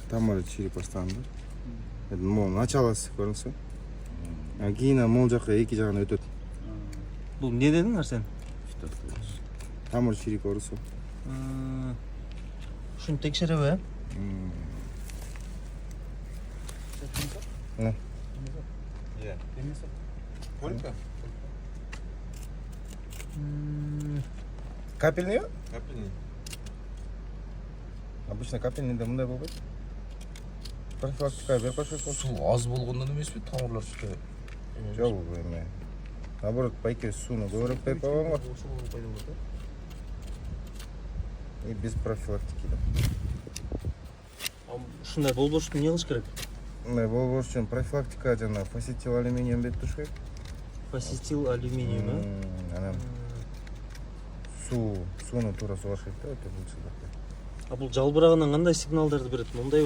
тамыры чийип баштаган да. Могу началасы көрүңсү. Кийин могул жака эки жагына өтөт. Бул эмне дедиң Арсен? Тамыр чийип көрүңсү. Ушуну текшереби? Не? Сколько? Капельный? Капельный. Обычно капельныйда мындай болбойт. Профилактика берип коюш керек. Су аз болгондон эмеспи, тамырлар чыкпайбы? Жок, эме. Наоборот, байке сууну көбүрөөк берип койгонго. И без профилактики да. Ушундай болбош үчүн эмне кылыш керек? Мындай болбош үчүн профилактика жана фасцитил алюминиум берип туруш керек. Фасцитил алюминиум, Анан сууну туура сулаш керек да, өтө булчу. А бул жалбырагынан кандай сигналдарды берет? Мондайбы?